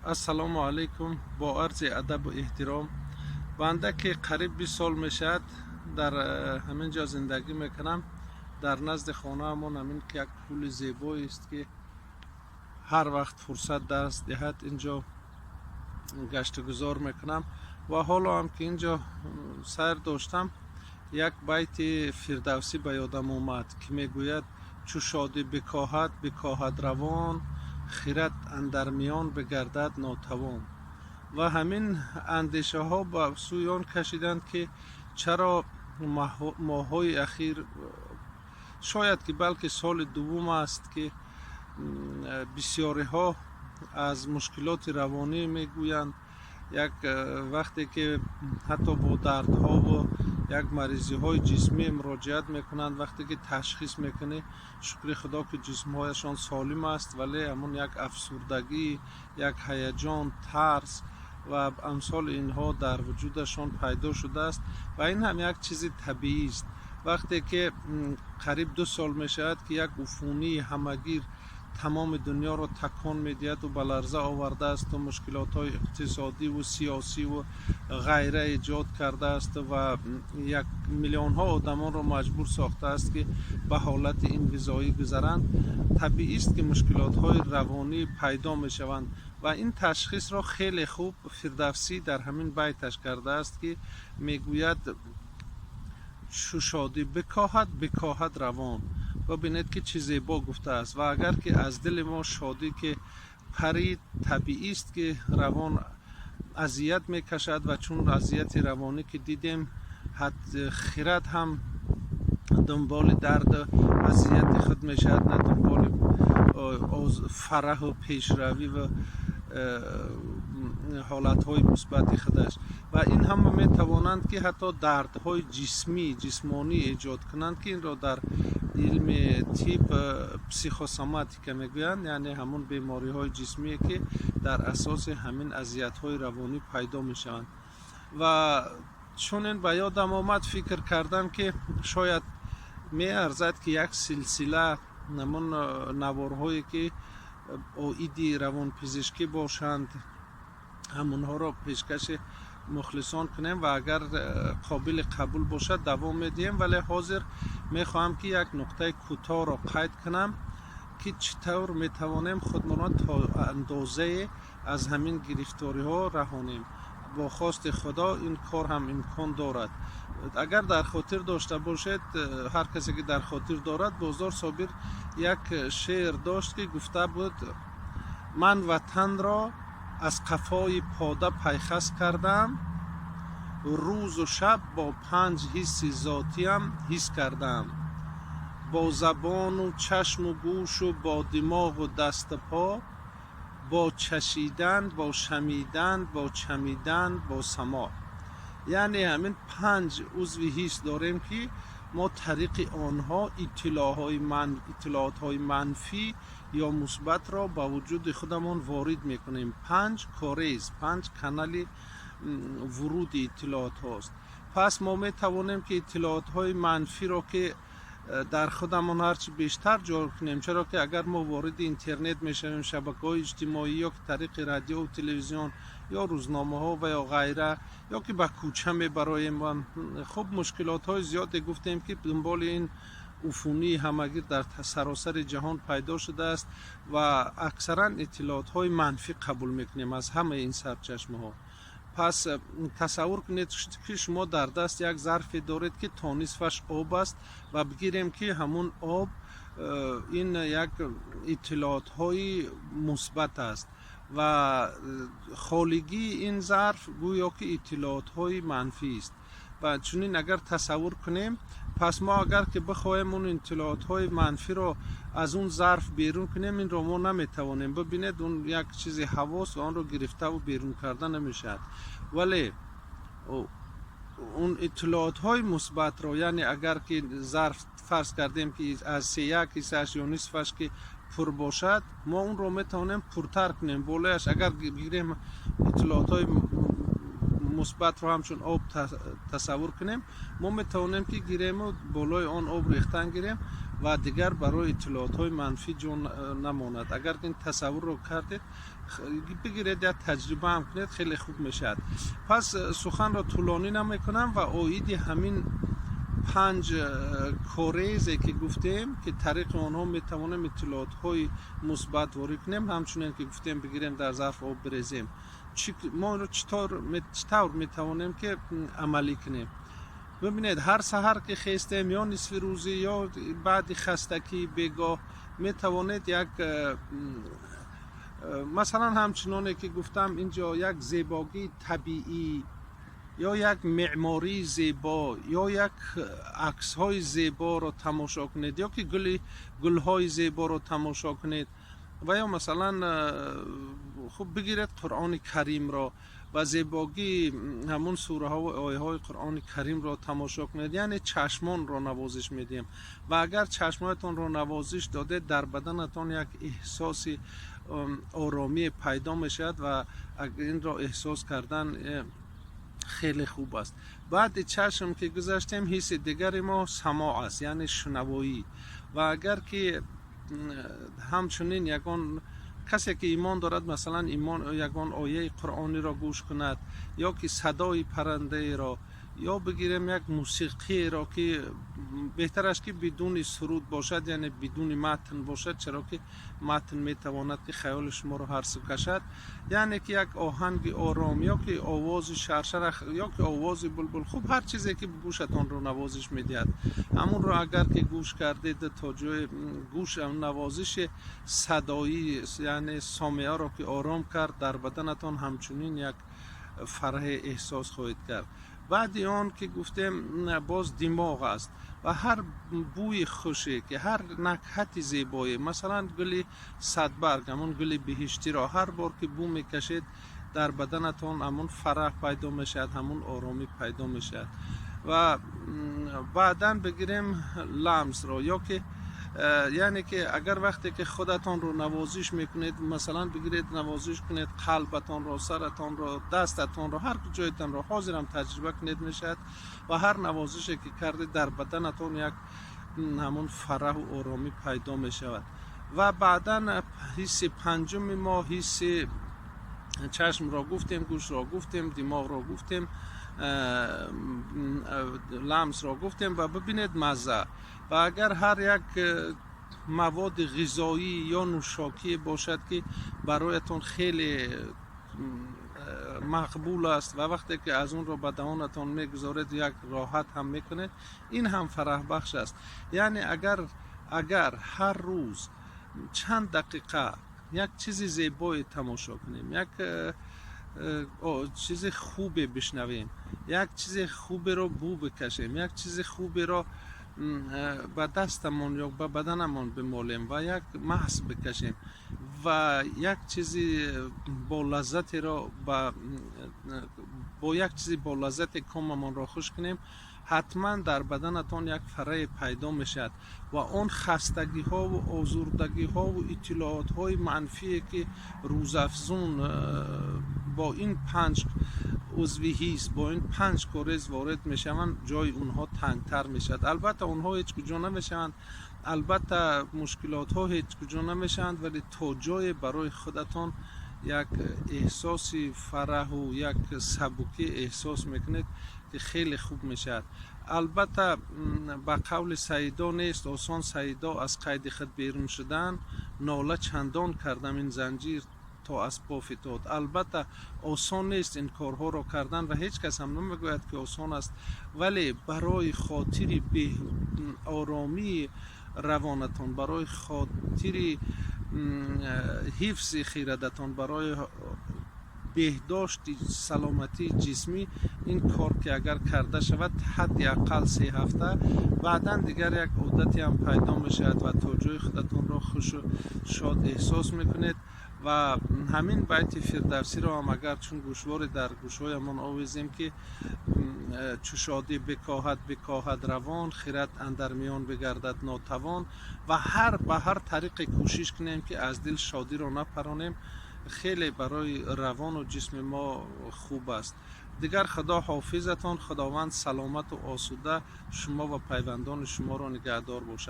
السلام علیکم. با عرض ادب و احترام، بنده که قریب 20 سال میشد در همین جا زندگی میکنم. در نزد خانه همون همین که یک پول زیبایی است که هر وقت فرصت دست دهد اینجا گشت گذار میکنم و حالا هم که اینجا سیر داشتم یک بیت فردوسی به یادم آمد که میگوید چو شادی بکاهد روان، خیرت اندر میان بگردد ناتوان. و همین اندیشه ها به سوی آن کشیدند که چرا ماه‌های اخیر، شاید که بلکه سال دوم است که بسیاری ها از مشکلات روانی میگویند. یک وقتی که حتی با دردها و یک مریضی های جسمی مراجعت میکنند، وقتی که تشخیص میکنه شکر خدا که جسم هایشان سالم است، ولی همون یک افسردگی، یک هیجان، ترس و امثال اینها در وجودشان پیدا شده است و این هم یک چیز طبیعی است. وقتی که قریب 2 سال می شود که یک عفونی همگیر تمام دنیا را تکان میدهد و به لرزه آورده است و مشکلات های اقتصادی و سیاسی و غیره ایجاد کرده است و یک میلیون ها آدمان را مجبور ساخته است که به حالت انقضایی گذرند. طبیعی است که مشکلات های روانی پیدا می شوند و این تشخیص را خیلی خوب فردوسی در همین بیتش کرده است که میگوید چو شادی بکاهد روان. و ببینید که چه زیبا گفته است. و اگر که از دل ما شادی که پرید، طبیعی است که روان اذیت میکشد و چون اذیت روانی که دیدیم، خیرت هم دنبال درد اذیت خود میشد، نه دنبال فرح و پیشروی و حالتهای مثبت خودش. و این هم می توانند که حتی دردهای جسمانی ایجاد کنند که این را در علم تیپ پسیخوسوماتیک میگویند، یعنی همون بیماری های جسمی که در اساس همین اذیت های روانی پیدا می شوند. و چون این به یادم آمد فکر کردم که شاید می ارزد که یک سلسله همون نوارهایی که ایدی روان پزشکی باشند همونها را پیشکش مخلصان کنیم و اگر قابل قبول باشد دوام میدیم. ولی حاضر میخواهم که یک نقطه کوتاه را قید کنم که چطور میتوانیم خودمان تا اندازه از همین گرفتاری ها رهانیم. با خواست خدا این کار هم امکان دارد. اگر در خاطر داشته باشید، هر کسی که در خاطر دارد، بازار صابر یک شعر داشت که گفته بود من وطن را از قفای پاده پیخست کردم، روز و شب با 5 حس ذاتیم حس کردم، با زبان و چشم و گوش و با دماغ و دست پا، با چشیدن، با شمیدن، با چمیدن، با سماع. یعنی همین 5 عضو حس داریم که ما طریق آنها اطلاعات های منفی یا مثبت را با وجود خودمان وارد میکنیم. 5 کاریز، 5 کانال ورود اطلاعات هاست. پس ما می توانیم که اطلاعات های منفی را که در خودمان هرچی بیشتر جا کنیم، چرا که اگر ما وارد اینترنت میشویم، شبکه‌های اجتماعی یا که طریق رادیو و تلویزیون یا روزنامه ها و یا غیره، یا که به کوچه میبراییم، خب مشکلات های زیادی گفتیم که دنبال این عفونی همگیر در سراسر جهان پیدا شده است و اکثرا اطلاعات های منفی قبول میکنیم از همه این سرچشمه ها. پس تصور کنید که شما در دست یک ظرف دارید که تا نصفش آب است و بگیریم که همون آب این یک اطلاعات های مثبت است و خالگی این ظرف گویا که اطلاعات های منفی است. و چنین اگر تصور کنیم، پس ما اگر که بخوایم اون اطلاعات های منفی رو از اون ظرف بیرون کنیم، این رو ما نمیتوانیم. ببینید اون یک چیز حواس و آن رو گرفته و بیرون کردن نمیشد. ولی اون اطلاعات های مثبت رو، یعنی اگر که ظرف فرض کردیم که از 1 حصه‌اش یا نصفش که پر باشد، ما اون رو میتونیم پرتر کنیم. بالایش اگر بگیریم اطلاعات های مثبت رو همچون آب تصور کنیم، ما میتونیم که گیریم و بالای آن آب ریختن گیریم و دیگر برای اطلاعات های منفی جا نماند. اگر این تصور رو کردید بگیرید یا تجربه هم کنید خیلی خوب میشد. پس سخن را طولانی نمیکنم و اوید همین 5 کوریزی که گفتیم که طریق آنها میتوانیم اطلاعات های مثبت وارد کنیم، همچنین که گفتیم بگیریم در ظرف آب بریزیم. ما رو چطور میتوانیم که عملی کنیم؟ ببینید هر سحر که خیستیم یا نصف روزی یا بعد خستگی بیگاه میتوانید یک مثلا همچنانه که گفتم اینجا یک زیبایی طبیعی یا یک معماری زیبا یا یک عکس های زیبا رو تماشا کنید یا که گل های زیبا رو تماشا کنید و یا مثلا خب بگیرید قرآن کریم را و زیبایی همون سوره ها و آیه های قرآن کریم را تماشا کنید، یعنی چشمان را نوازش میدیم و اگر چشمانتان را نوازش داده در بدنتان یک احساس آرامی پیدا میشد و این را احساس کردن خیلی خوب است. بعد چشم که گذاشتیم حس دیگر ما سماع است، یعنی شنوایی. و اگر که همچنین یگان کسی که ایمان دارد مثلا یگان آیه قرآنی را گوش کند یا که صدای پرنده را یا بگیریم یک موسیقی را که بهتر است که بدون سرود باشد، یعنی بدون متن باشد، چرا که متن میتواند که خیال شما را هر سو کشد، یعنی که یک آهنگ آرام یا که آواز شرشر یا که آواز بلبل، خوب هر چیزی که گوشتان رو نوازش میدهد همون را اگر که گوش کردید تا جای گوش نوازش صدایی یعنی سامعه را که آرام کرد در بدنتان همچنین یک فرح احساس خواهید کرد. بعد آن که گفتیم باز دماغ است و هر بوی خوشی که هر نکهت زیبایی مثلا گل صدبرگ همون گل بهشتی را هر بار که بو میکشید در بدنتان همون فرح پیدا میشد، همون آرامی پیدا میشد. و بعدا بگیریم لمس را یا که یعنی که اگر وقتی که خودتان رو نوازش میکنید مثلا بگیرید نوازش کنید قلبتان رو، سرتان رو، دستتان رو، هر جایتان رو حاضرم تجربه کنید میشد و هر نوازشی که کردید در بدنتان یک همون فرح و آرامی پیدا میشود. و بعدا حس پنجم ما حس چشم را گفتیم، گوش را گفتیم، دماغ را گفتیم، لمس را گفتیم و ببینید مزه. و اگر هر یک مواد غذایی یا نوشاکی باشد که برایتون خیلی مقبول است و وقتی که از اون را به دهانتان میگذارید یک راحت هم میکنه، این هم فرح بخش است. یعنی اگر هر روز چند دقیقه یک چیز زیبایی تماشا کنیم، یک چیز خوبی بشنویم، یک چیز خوبی را بو بکشیم، یک چیز خوبی را به دستمون یا به بدنمون بمالیم و یک محض بکشیم و یک چیزی با لذت را با یک چیزی با لذت کاممون را خوش کنیم، حتما در بدنتان یک فرح پیدا میشد و اون خستگی ها و آزردگی ها و اطلاعات های منفی که روزافزون با این 5 عضوی حس با این 5 کوریز وارد میشوند جای اونها تنگتر میشد. البته اونها هیچ کجا نمیشوند، البته مشکلات ها هیچ کجا نمیشوند، ولی تا جای برای خودتان یک احساس فرح و یک سبکی احساس میکنید که خیلی خوب میشد. البته به قول سیدا نیست آسان سیدا از قید خود بیرون شدن، ناله چندان کردم این زنجیر تا از پا فتاد. البته آسان نیست این کارها را کردن و هیچ کس هم نمیگوید که آسان است، ولی برای خاطر به آرامی روانتان، برای خاطر حفظ خیردتان، برای بهداشت سلامتی جسمی این کار که اگر کرده شود حداقل 3 هفته بعدا دیگر یک عادتی هم پیدا میشد و تا جای خودتون را خوش و شاد احساس میکنید. و همین بیت فردوسی را هم اگر چون گوشوار در گوشهایمان آویزیم که چو شادی بکاهد روان، خرد اندر میان بگردد ناتوان، و به هر طریق کوشش کنیم که از دل شادی را نپرانیم، خیلی برای روان و جسم ما خوب است. دیگر خدا حافظتان، خداوند سلامت و آسوده شما و پیوندان شما را نگهدار باشد.